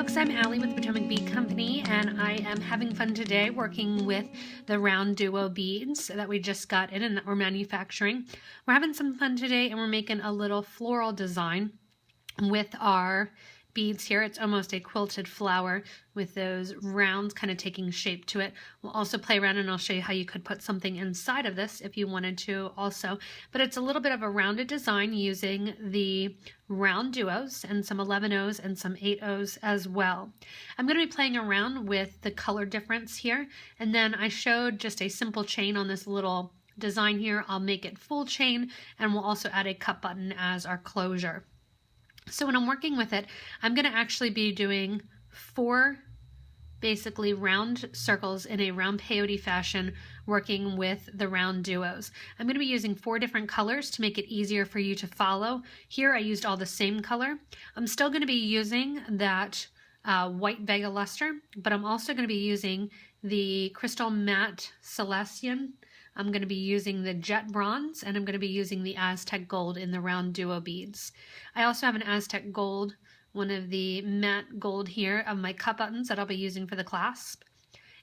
folks, I'm Allie with Potomac Bead Company, and I am having fun today working with the RounDuo beads that we just got in and that we're manufacturing. We're having some fun today, and we're making a little floral design with our beads here. It's almost a quilted flower with those rounds kind of taking shape to it. We'll also play around and I'll show you how you could put something inside of this if you wanted to also. But it's a little bit of a rounded design using the RounDuos and some 11/0s and some 8/0s as well. I'm going to be playing around with the color difference here, and then I showed just a simple chain on this little design here. I'll make it full chain, and we'll also add a cut button as our closure. So when I'm working with it, I'm going to actually be doing 4 basically round circles in a round peyote fashion, working with the RounDuos. I'm going to be using 4 different colors to make it easier for you to follow. Here I used all the same color. I'm still going to be using that white Vega luster, but I'm also going to be using the Crystal Matte Celestian. I'm going to be using the Jet Bronze, and I'm going to be using the Aztec Gold in the RounDuo beads. I also have an Aztec Gold, one of the matte gold here of my cut buttons that I'll be using for the clasp.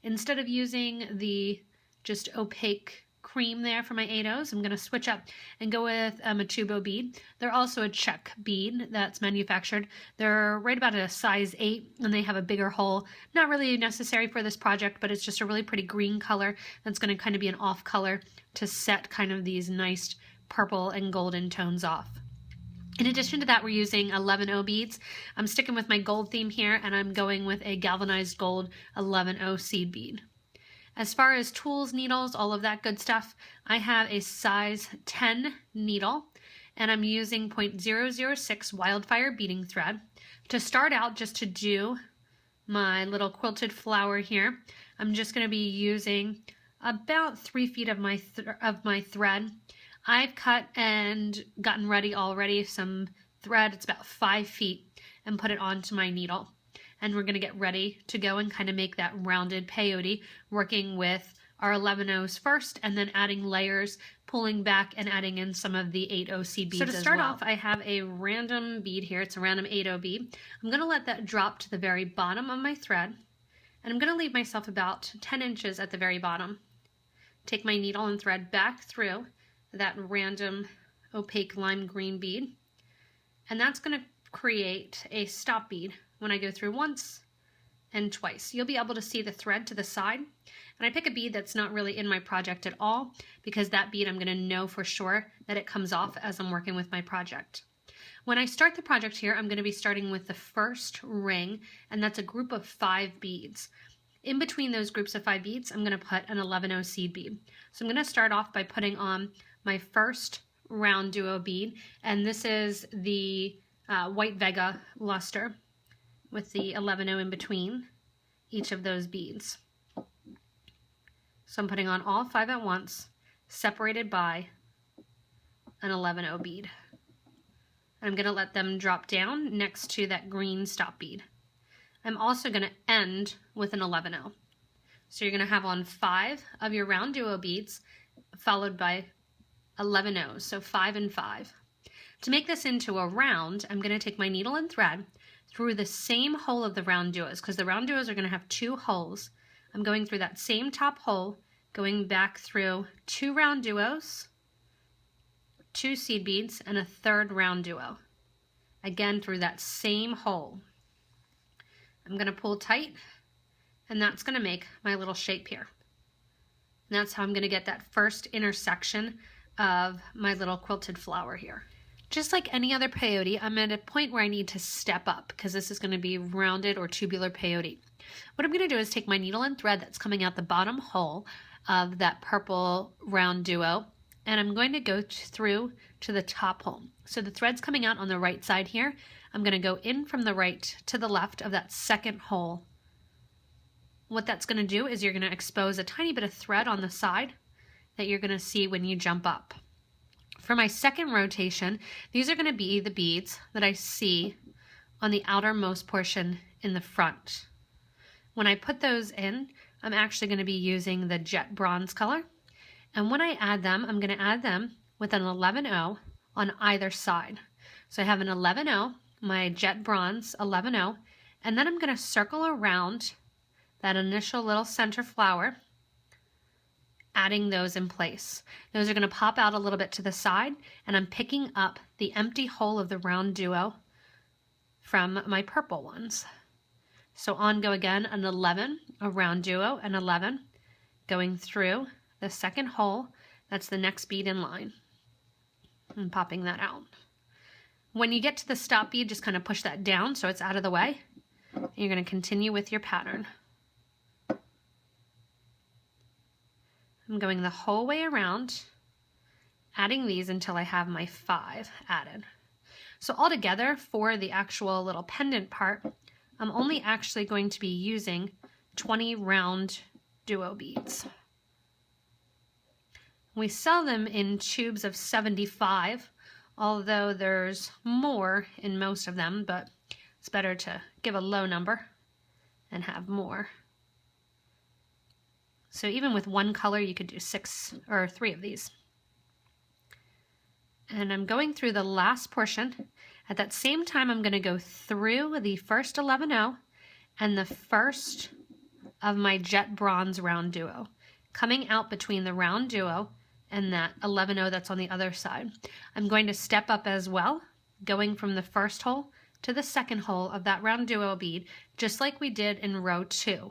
Instead of using the just opaque cream there for my 8/0s, I'm going to switch up and go with a Matubo bead. They're also a Czech bead that's manufactured. They're right about a size 8, and they have a bigger hole. Not really necessary for this project, but it's just a really pretty green color that's going to kind of be an off color to set kind of these nice purple and golden tones off. In addition to that, we're using 11/0 beads. I'm sticking with my gold theme here, and I'm going with a galvanized gold 11/0 seed bead. As far as tools, needles, all of that good stuff, I have a size 10 needle, and I'm using 0.006 Wildfire beading thread. To start out, just to do my little quilted flower here, I'm just going to be using about 3 feet of my thread. I've cut and gotten ready already some thread. It's about 5 feet, and put it onto my needle. And we're going to get ready to go and kind of make that rounded peyote, working with our 11/0s first, and then adding layers, pulling back and adding in some of the 8/0 seed beads as well. So to start off, I have a random bead here. It's a random 8/0 bead. I'm going to let that drop to the very bottom of my thread, and I'm going to leave myself about 10 inches at the very bottom. Take my needle and thread back through that random opaque lime green bead, and that's going to create a stop bead. When I go through once and twice, you'll be able to see the thread to the side. And I pick a bead that's not really in my project at all, because that bead I'm going to know for sure that it comes off as I'm working with my project. When I start the project here, I'm going to be starting with the first ring, and that's a group of 5 beads. In between those groups of 5 beads, I'm going to put an 11/0 seed bead. So I'm going to start off by putting on my first RounDuo bead, and this is the white Vega luster, with the 11/0 in between each of those beads. So I'm putting on all 5 at once, separated by an 11/0 bead. And I'm going to let them drop down next to that green stop bead. I'm also going to end with an 11/0. So you're going to have on 5 of your RounDuo beads, followed by 11/0s, so 5 and 5. To make this into a round, I'm going to take my needle and thread through the same hole of the RounDuos, because the RounDuos are going to have 2 holes. I'm going through that same top hole, going back through 2 RounDuos, 2 seed beads, and a 3rd RounDuo. Again, through that same hole. I'm going to pull tight, and that's going to make my little shape here. And that's how I'm going to get that first intersection of my little quilted flower here. Just like any other peyote, I'm at a point where I need to step up, because this is going to be rounded or tubular peyote. What I'm going to do is take my needle and thread that's coming out the bottom hole of that purple RounDuo, and I'm going to go through to the top hole. So the thread's coming out on the right side here. I'm going to go in from the right to the left of that second hole. What that's going to do is you're going to expose a tiny bit of thread on the side that you're going to see when you jump up. For my second rotation, these are going to be the beads that I see on the outermost portion in the front. When I put those in, I'm actually going to be using the Jet Bronze color. And when I add them, I'm going to add them with an 11/0 on either side. So I have an 11/0, my Jet Bronze 11/0, And then I'm going to circle around that initial little center flower, adding those in place. Those are going to pop out a little bit to the side, and I'm picking up the empty hole of the RounDuo from my purple ones. So on go again, an 11, a RounDuo, an 11, going through the second hole. That's the next bead in line, and popping that out. When you get to the stop bead, just kind of push that down so it's out of the way. You're going to continue with your pattern. I'm going the whole way around, adding these until I have my 5 added. So altogether, for the actual little pendant part, I'm only actually going to be using 20 RounDuo beads. We sell them in tubes of 75, although there's more in most of them, but it's better to give a low number and have more. So even with one color, you could do 6 or 3 of these. And I'm going through the last portion. At that same time, I'm going to go through the first 11-0 and the first of my jet bronze RounDuo, coming out between the RounDuo and that 11-0 that's on the other side. I'm going to step up as well, going from the first hole to the second hole of that RounDuo bead, just like we did in row 2.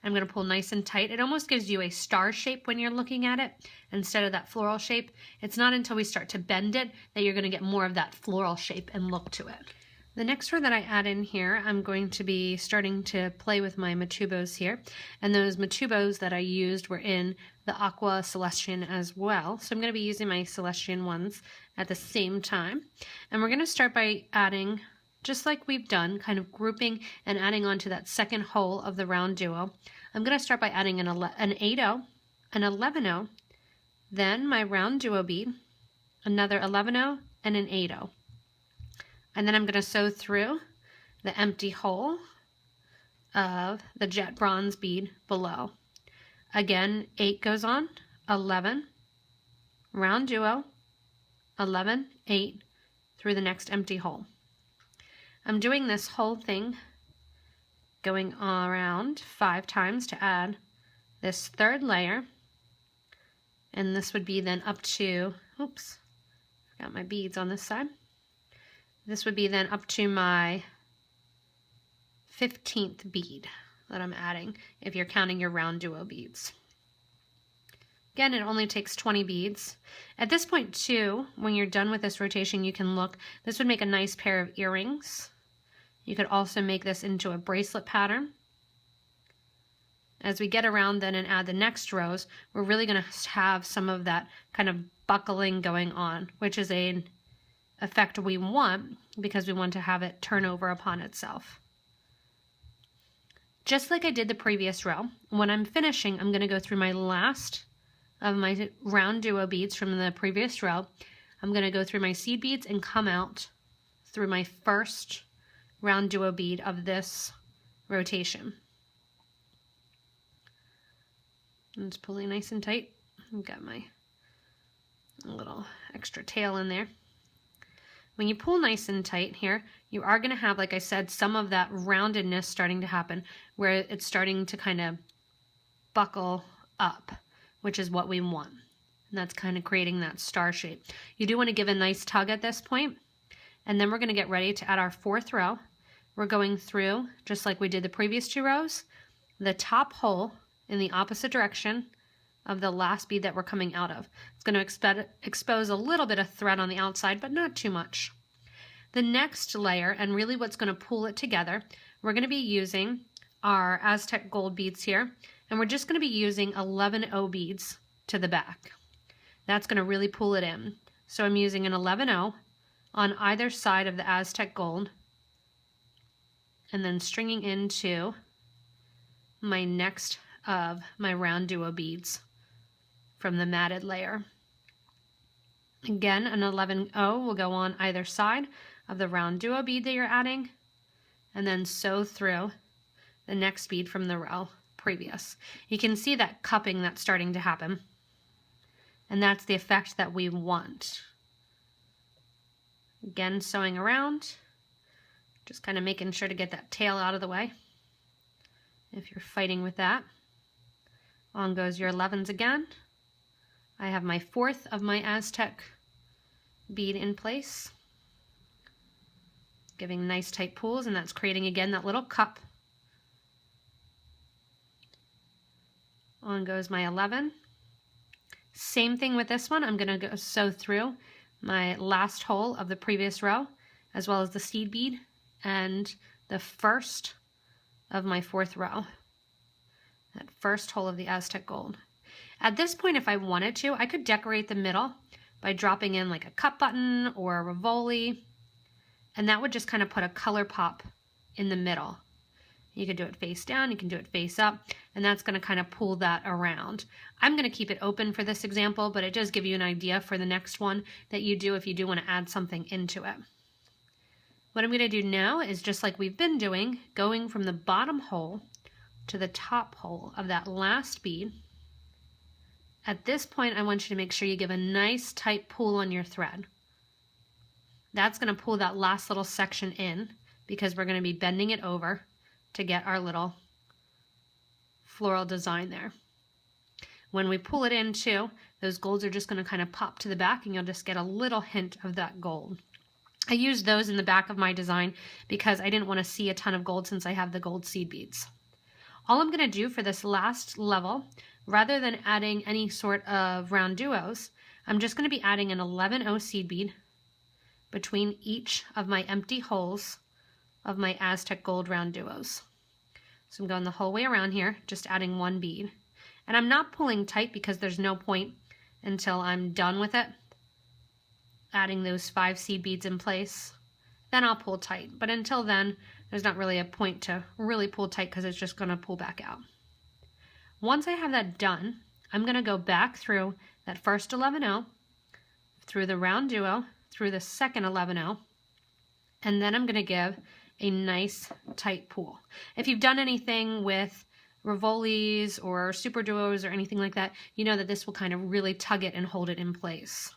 I'm going to pull nice and tight. It almost gives you a star shape when you're looking at it instead of that floral shape. It's not until we start to bend it that you're going to get more of that floral shape and look to it. The next row that I add in here, I'm going to be starting to play with my Matubos here. And those Matubos that I used were in the Aqua Celestian as well. So I'm going to be using my Celestian ones at the same time. And we're going to start by adding, just like we've done, kind of grouping and adding onto that second hole of the RounDuo. I'm going to start by adding an 8-0, an 11-0, then my RounDuo bead, another 11-0, and an 8-0. And then I'm going to sew through the empty hole of the jet bronze bead below. Again, 8 goes on, 11, RounDuo, 11, 8, through the next empty hole. I'm doing this whole thing going around 5 times to add this third layer, and this would be then up to, oops, forgot my beads on this side. This would be then up to my 15th bead that I'm adding if you're counting your RounDuo beads. Again, it only takes 20 beads. At this point too, when you're done with this rotation, you can look, this would make a nice pair of earrings. You could also make this into a bracelet pattern. As we get around then and add the next rows, we're really going to have some of that kind of buckling going on, which is an effect we want because we want to have it turn over upon itself. Just like I did the previous row, when I'm finishing, I'm going to go through my last of my RounDuo beads from the previous row. I'm going to go through my seed beads and come out through my first RounDuo bead of this rotation. I'm just pulling nice and tight. I've got my little extra tail in there. When you pull nice and tight here, you are going to have, like I said, some of that roundedness starting to happen where it's starting to kind of buckle up, which is what we want. And that's kind of creating that star shape. You do want to give a nice tug at this point, and then we're going to get ready to add our 4th row. We're going through, just like we did the previous 2 rows, the top hole in the opposite direction of the last bead that we're coming out of. It's going to expose a little bit of thread on the outside, but not too much. The next layer, and really what's going to pull it together, we're going to be using our Aztec gold beads here, and we're just going to be using 11-0 beads to the back. That's going to really pull it in. So I'm using an 11-0 on either side of the Aztec gold, and then stringing into my next of my RounDuo beads from the matted layer. Again, an 11-0 will go on either side of the RounDuo bead that you're adding, and then sew through the next bead from the row previous. You can see that cupping that's starting to happen, and that's the effect that we want. Again, sewing around Just kind of making sure to get that tail out of the way if you're fighting with that. On goes your 11s again. I have my 4th of my Aztec bead in place, giving nice tight pulls, and that's creating again that little cup. On goes my 11. Same thing with this one. I'm going to go sew through my last hole of the previous row, as well as the seed bead and the first of my 4th row, that first hole of the Aztec gold. At this point, if I wanted to, I could decorate the middle by dropping in like a cup button or a Rivoli, and that would just kind of put a color pop in the middle. You could do it face down, you can do it face up, and that's going to kind of pull that around. I'm going to keep it open for this example, but it does give you an idea for the next one that you do if you do want to add something into it. What I'm going to do now is just like we've been doing, going from the bottom hole to the top hole of that last bead. At this point, I want you to make sure you give a nice tight pull on your thread. That's going to pull that last little section in because we're going to be bending it over to get our little floral design there. When we pull it in too, those golds are just going to kind of pop to the back, and you'll just get a little hint of that gold. I used those in the back of my design because I didn't want to see a ton of gold since I have the gold seed beads. All I'm going to do for this last level, rather than adding any sort of round duos, I'm just going to be adding an 11-0 seed bead between each of my empty holes of my Aztec gold round duos. So I'm going the whole way around here, just adding 1 bead. And I'm not pulling tight because there's no point until I'm done with it, adding those 5 seed beads in place. Then I'll pull tight. But until then, there's not really a point to really pull tight because it's just going to pull back out. Once I have that done, I'm going to go back through that first 11-0, through the round duo, through the second 11-0, and then I'm going to give a nice tight pull. If you've done anything with Rivolis or super duos or anything like that, you know that this will kind of really tug it and hold it in place.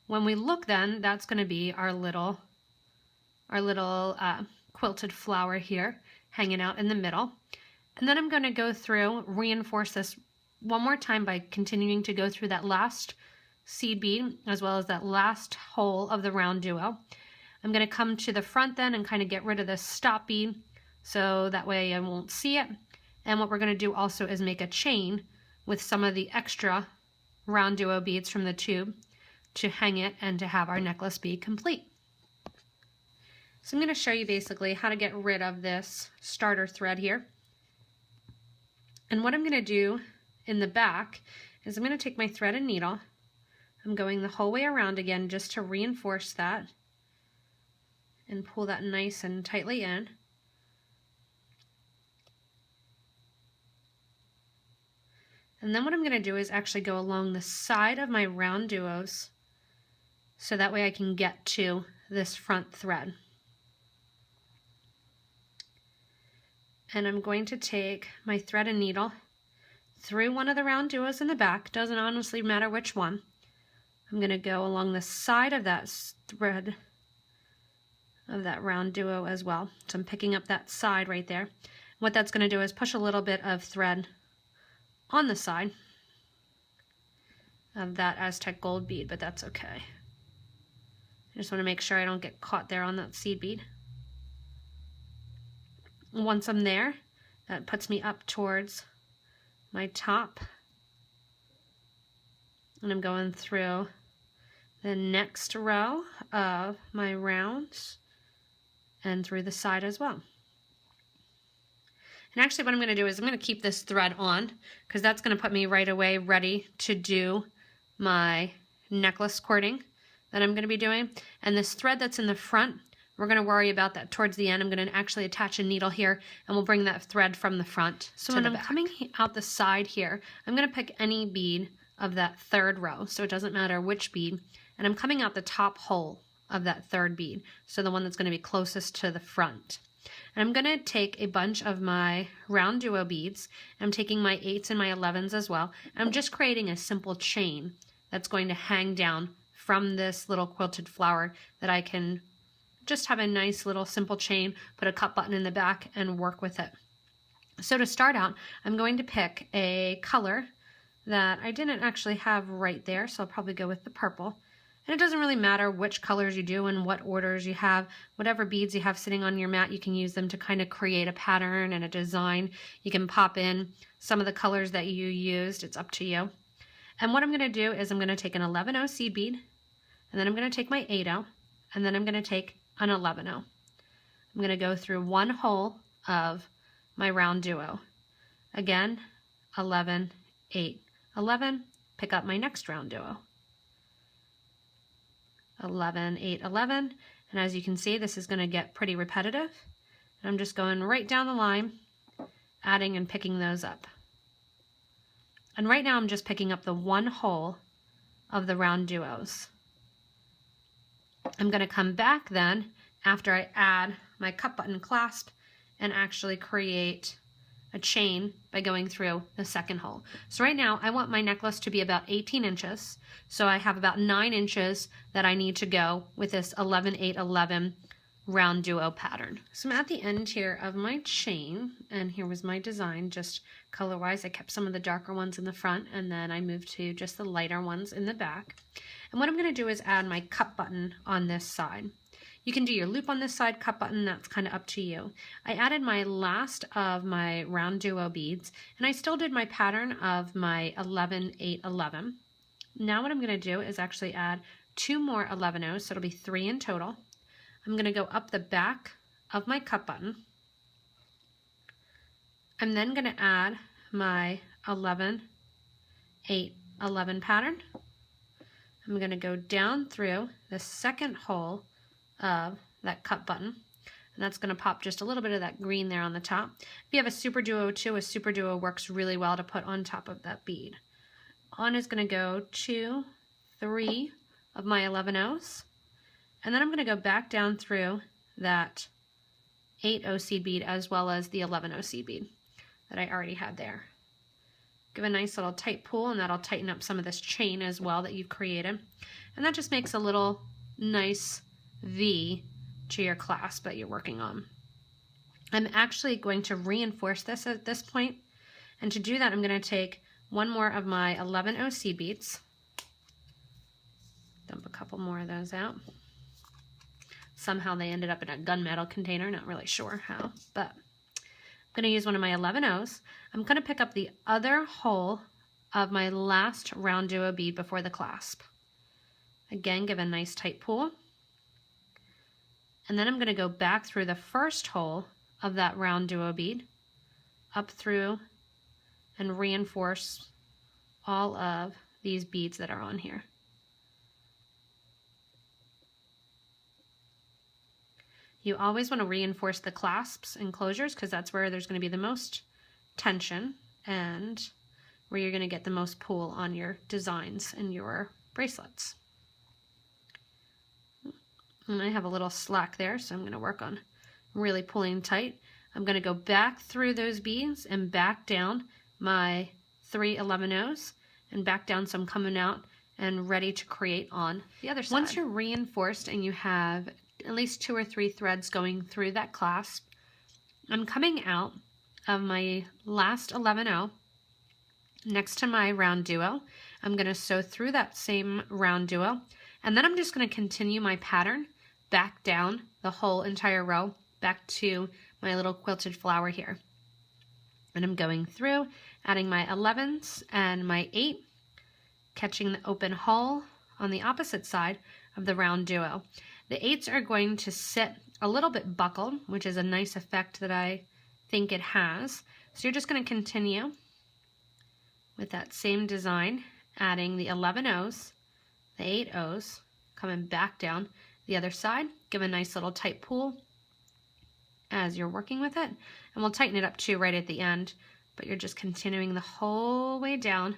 When we look then, that's going to be our little quilted flower here hanging out in the middle. And then I'm going to go through, reinforce this one more time by continuing to go through that last seed bead as well as that last hole of the round duo. I'm going to come to the front then and kind of get rid of this stop bead so that way I won't see it. And what we're going to do also is make a chain with some of the extra round duo beads from the tube to hang it and to have our necklace be complete. So I'm going to show you basically how to get rid of this starter thread here. And what I'm going to do in the back is I'm going to take my thread and needle. I'm going the whole way around again just to reinforce that and pull that nice and tightly in. And then what I'm going to do is actually go along the side of my round duos so that way I can get to this front thread. And I'm going to take my thread and needle through one of the round duos in the back. Doesn't honestly matter which one. I'm going to go along the side of that thread of that round duo as well. So I'm picking up that side right there. What that's going to do is push a little bit of thread on the side of that Aztec gold bead, but that's okay. I just want to make sure I don't get caught there on that seed bead. Once I'm there, that puts me up towards my top. And I'm going through the next row of my rounds and through the side as well. And actually what I'm going to do is I'm going to keep this thread on because that's going to put me right away ready to do my necklace cording that I'm going to be doing. And this thread that's in the front, we're going to worry about that towards the end. I'm going to actually attach a needle here and we'll bring that thread from the front to the back. So when I'm coming out the side here, I'm going to pick any bead of that third row, so it doesn't matter which bead, and I'm coming out the top hole of that third bead, so the one that's going to be closest to the front. And I'm going to take a bunch of my round duo beads. I'm taking my 8s and my 11s as well. I'm just creating a simple chain that's going to hang down from this little quilted flower that I can just have a nice little simple chain, put a cut button in the back and work with it. So to start out, I'm going to pick a color that I didn't actually have right there, so I'll probably go with the purple. And it doesn't really matter which colors you do and what orders you have. Whatever beads you have sitting on your mat, you can use them to kind of create a pattern and a design. You can pop in some of the colors that you used. It's up to you. And what I'm going to do is I'm going to take an 11-0 seed bead, and then I'm going to take my 8-0, and then I'm going to take an 11-0. I'm going to go through one hole of my RounDuo. Again, 11, 8, 11, pick up my next RounDuo. 11, 8, 11, and as you can see, this is going to get pretty repetitive. And I'm just going right down the line, adding and picking those up. And right now I'm just picking up the one hole of the RounDuos. I'm going to come back then after I add my cut button clasp and actually create a chain by going through the second hole. So right now I want my necklace to be about 18 inches. So I have about 9 inches that I need to go with this 11, 8, 11 RounDuo pattern. So I'm at the end here of my chain, and here was my design just color wise. I kept some of the darker ones in the front, and then I moved to just the lighter ones in the back. And what I'm going to do is add my cut button on this side. You can do your loop on this side, cut button, that's kind of up to you. I added my last of my RounDuo beads, and I still did my pattern of my 11, 8, 11. Now what I'm going to do is actually add 2 more 11-0s, so it'll be 3 in total. I'm going to go up the back of my cut button. I'm then going to add my 11, 8, 11 pattern. I'm going to go down through the second hole of that cut button, and that's going to pop just a little bit of that green there on the top. If you have a Super Duo too, a Super Duo works really well to put on top of that bead. On is going to go 2, 3 of my 11-0s, and then I'm going to go back down through that 8-0 seed bead as well as the 11-0 seed bead that I already had there. Give a nice little tight pull, and that'll tighten up some of this chain as well that you've created, and that just makes a little nice V to your clasp that you're working on. I'm actually going to reinforce this at this point, and to do that I'm going to take one more of my 11-0 seed beads, dump a couple more of those out. Somehow they ended up in a gunmetal container, not really sure how, but I'm going to use one of my 11-0s. I'm going to pick up the other hole of my last RounDuo bead before the clasp. Again, give a nice tight pull. And then I'm going to go back through the first hole of that RounDuo bead, up through, and reinforce all of these beads that are on here. You always want to reinforce the clasps and closures because that's where there's going to be the most tension and where you're going to get the most pull on your designs and your bracelets. And I have a little slack there, so I'm going to work on really pulling tight. I'm going to go back through those beads and back down my 3 11-0s and back down, so I'm coming out and ready to create on the other side. Once you're reinforced and you have at least 2 or 3 threads going through that clasp, I'm coming out of my last 11-0 next to my RounDuo. I'm going to sew through that same RounDuo, and then I'm just going to continue my pattern back down the whole entire row back to my little quilted flower here. And I'm going through, adding my 11s and my 8, catching the open hole on the opposite side of the RounDuo. The 8s are going to sit a little bit buckled, which is a nice effect that I think it has. So you're just going to continue with that same design, adding the 11-0s, the 8-0s, coming back down the other side. Give a nice little tight pull as you're working with it, and we'll tighten it up too right at the end, but you're just continuing the whole way down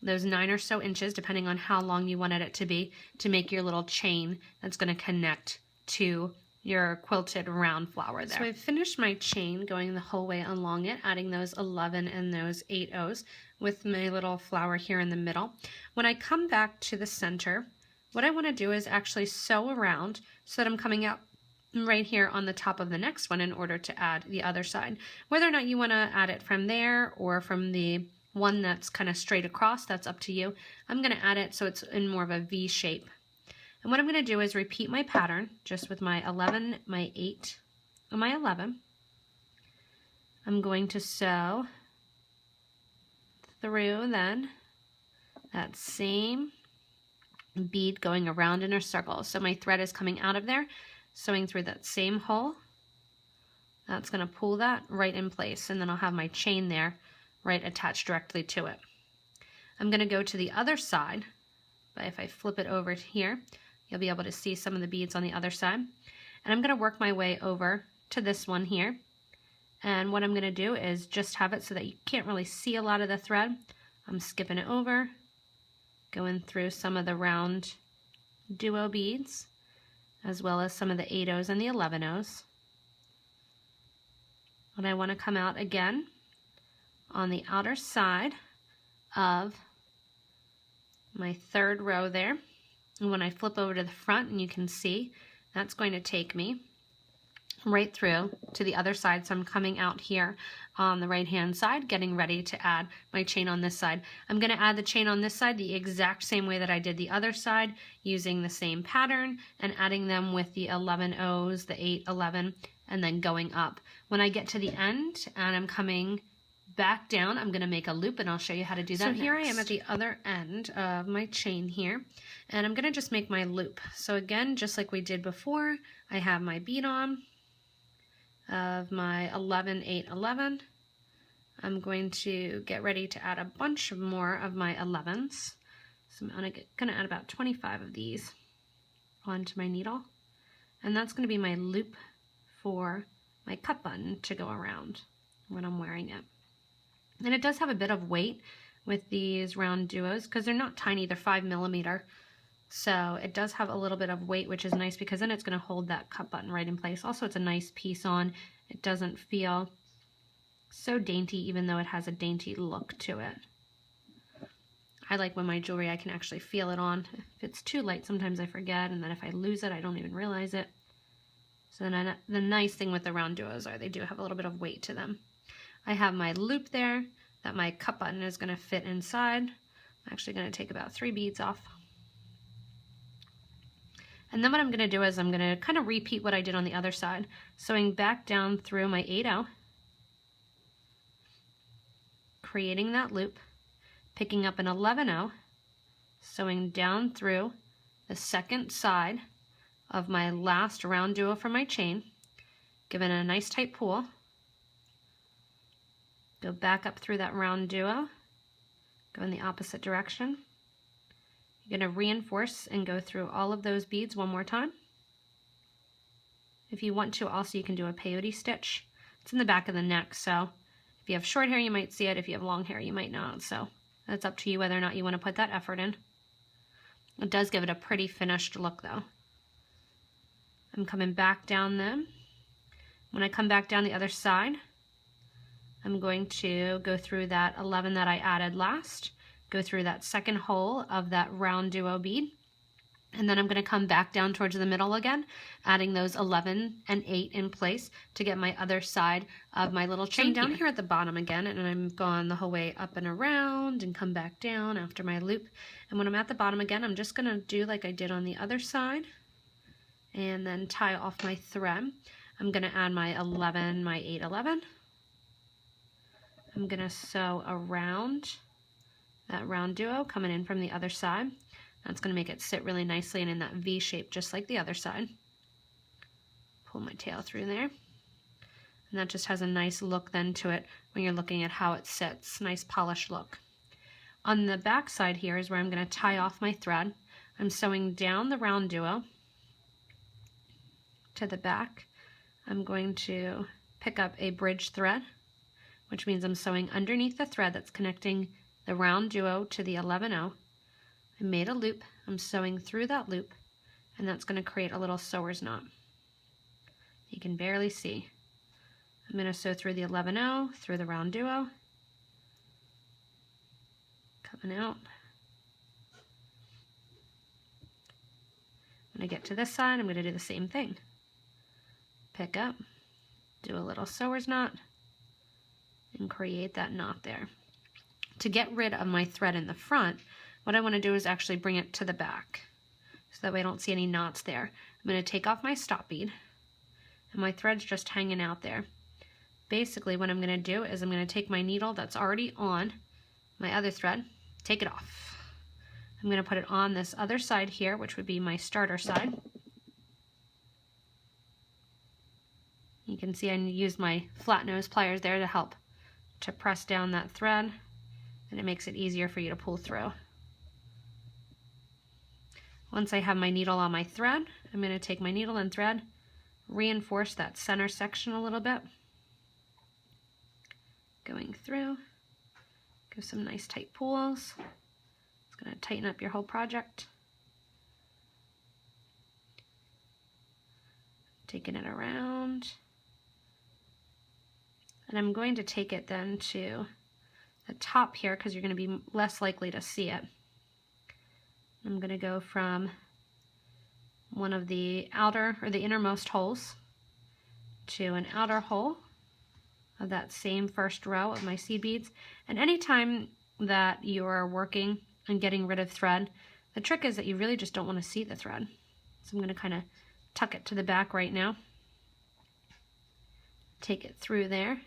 those 9 or so inches, depending on how long you wanted it to be, to make your little chain that's going to connect to your quilted round flower there. So I've finished my chain going the whole way along it, adding those 11 and those 8-0s with my little flower here in the middle. When I come back to the center, what I want to do is actually sew around so that I'm coming out right here on the top of the next one in order to add the other side. Whether or not you want to add it from there or from the one that's kind of straight across, that's up to you. I'm going to add it so it's in more of a V shape. And what I'm going to do is repeat my pattern just with my 11, my 8, and my 11. I'm going to sew through then that same bead going around in a circle. So my thread is coming out of there, sewing through that same hole. That's going to pull that right in place, and then I'll have my chain there right attached directly to it. I'm going to go to the other side, but if I flip it over here, you'll be able to see some of the beads on the other side. And I'm going to work my way over to this one here. And what I'm going to do is just have it so that you can't really see a lot of the thread. I'm skipping it over, going through some of the RounDuo beads, as well as some of the 8-ohs and the 11-ohs. And I want to come out again on the outer side of my third row there. And when I flip over to the front, and you can see, that's going to take me right through to the other side. So I'm coming out here on the right hand side, getting ready to add my chain on this side. I'm going to add the chain on this side the exact same way that I did the other side, using the same pattern and adding them with the 11-ohs, the 8, 11, and then going up. When I get to the end and I'm coming back down, I'm going to make a loop, and I'll show you how to do that. So here I am at the other end of my chain here, and I'm going to just make my loop. So again, just like we did before, I have my bead on of my 11, 8, 11. I'm going to get ready to add a bunch more of my 11s. So I'm going to add about 25 of these onto my needle, and that's going to be my loop for my cup button to go around when I'm wearing it. And it does have a bit of weight with these RounDuos because they're not tiny, they're 5mm. So it does have a little bit of weight, which is nice because then it's going to hold that cup button right in place. Also, it's a nice piece on. It doesn't feel so dainty, even though it has a dainty look to it. I like when my jewelry, I can actually feel it on. If it's too light, sometimes I forget, and then if I lose it, I don't even realize it. So then the nice thing with the RounDuos are they do have a little bit of weight to them. I have my loop there that my cup button is going to fit inside. I'm actually going to take about 3 beads off. And then what I'm going to do is I'm going to kind of repeat what I did on the other side. Sewing back down through my 8-oh, creating that loop, picking up an 11-oh, sewing down through the second side of my last RounDuo for my chain, giving it a nice tight pull. Go back up through that RounDuo, go in the opposite direction. You're going to reinforce and go through all of those beads one more time. If you want to, also you can do a peyote stitch. It's in the back of the neck, so if you have short hair, you might see it. If you have long hair, you might not. So that's up to you whether or not you want to put that effort in. It does give it a pretty finished look, though. I'm coming back down then. When I come back down the other side, I'm going to go through that 11 that I added last, go through that second hole of that RounDuo bead, and then I'm going to come back down towards the middle again, adding those 11 and 8 in place to get my other side of my little chain down here at the bottom again, and I'm going the whole way up and around and come back down after my loop. And when I'm at the bottom again, I'm just going to do like I did on the other side and then tie off my thread. I'm going to add my 11, my 8, 11. I'm going to sew around that RounDuo coming in from the other side. That's going to make it sit really nicely and in that V shape just like the other side. Pull my tail through there. And that just has a nice look then to it when you're looking at how it sits. Nice polished look. On the back side here is where I'm going to tie off my thread. I'm sewing down the RounDuo to the back. I'm going to pick up a bridge thread, which means I'm sewing underneath the thread that's connecting the RounDuo to the 11-0. I made a loop, I'm sewing through that loop, and that's going to create a little sewer's knot. You can barely see. I'm going to sew through the 11-0, through the RounDuo, coming out. When I get to this side, I'm going to do the same thing. pick up, do a little sewer's knot, and create that knot there. To get rid of my thread in the front, what I want to do is actually bring it to the back, so that way I don't see any knots there. I'm going to take off my stop bead, and my thread's just hanging out there. Basically what I'm going to do is I'm going to take my needle that's already on my other thread, take it off. I'm going to put it on this other side here, which would be my starter side. You can see I use my flat nose pliers there to help to press down that thread, and it makes it easier for you to pull through. Once I have my needle on my thread, I'm going to take my needle and thread, reinforce that center section a little bit, going through, give some nice tight pulls. It's going to tighten up your whole project. Taking it around. And I'm going to take it then to the top here because you're going to be less likely to see it. I'm going to go from one of the outer or the innermost holes to an outer hole of that same first row of my seed beads. And anytime that you are working and getting rid of thread, the trick is that you really just don't want to see the thread. So I'm going to kind of tuck it to the back right now. Take it through there.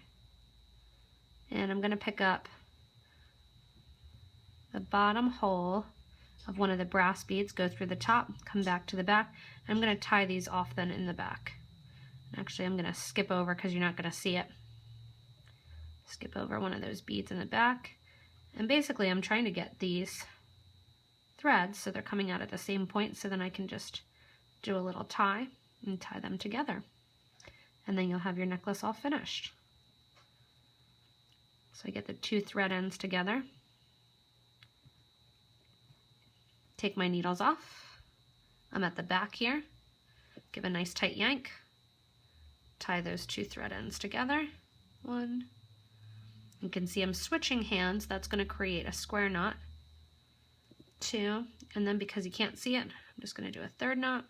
And I'm going to pick up the bottom hole of one of the brass beads, go through the top, come back to the back. I'm going to tie these off then in the back. Actually, I'm going to skip over because you're not going to see it. Skip over one of those beads in the back. And basically, I'm trying to get these threads so they're coming out at the same point, so then I can just do a little tie and tie them together. And then you'll have your necklace all finished. So I get the two thread ends together. Take my needles off. I'm at the back here. Give a nice tight yank. Tie those two thread ends together. One. You can see I'm switching hands. That's going to create a square knot. Two. And then because you can't see it, I'm just going to do a third knot.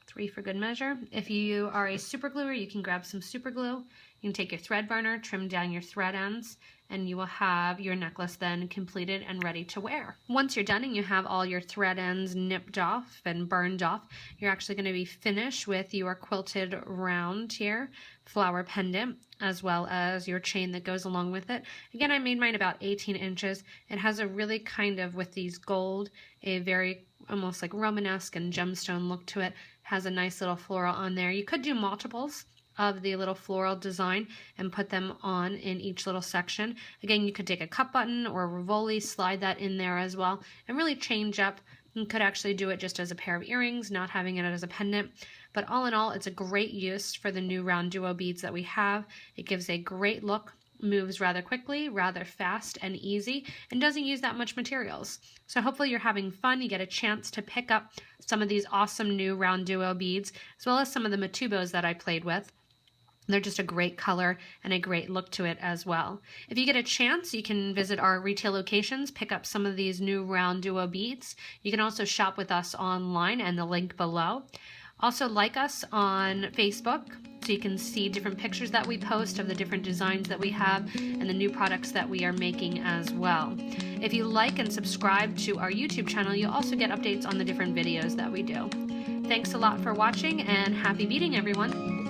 Three for good measure. If you are a super gluer, you can grab some super glue. You can take your thread burner, trim down your thread ends, and you will have your necklace then completed and ready to wear. Once you're done and you have all your thread ends nipped off and burned off, you're actually going to be finished with your quilted round here flower pendant, as well as your chain that goes along with it. Again, I made mine about 18 inches. It has a really kind of, with these gold, a very almost like Romanesque and gemstone look to it. Has a nice little floral on there. You could do multiples of the little floral design and put them on in each little section. Again, you could take a cup button or a Rivoli, slide that in there as well, and really change up. You could actually do it just as a pair of earrings, not having it as a pendant. But all in all, it's a great use for the new RounDuo beads that we have. It gives a great look, moves rather quickly, rather fast and easy, and doesn't use that much materials. So hopefully you're having fun. You get a chance to pick up some of these awesome new RounDuo beads, as well as some of the Matubos that I played with. They're just a great color and a great look to it as well. If you get a chance, you can visit our retail locations, pick up some of these new RounDuo beads. You can also shop with us online and the link below. Also like us on Facebook so you can see different pictures that we post of the different designs that we have and the new products that we are making as well. If you like and subscribe to our YouTube channel, you'll also get updates on the different videos that we do. Thanks a lot for watching and happy beading, everyone.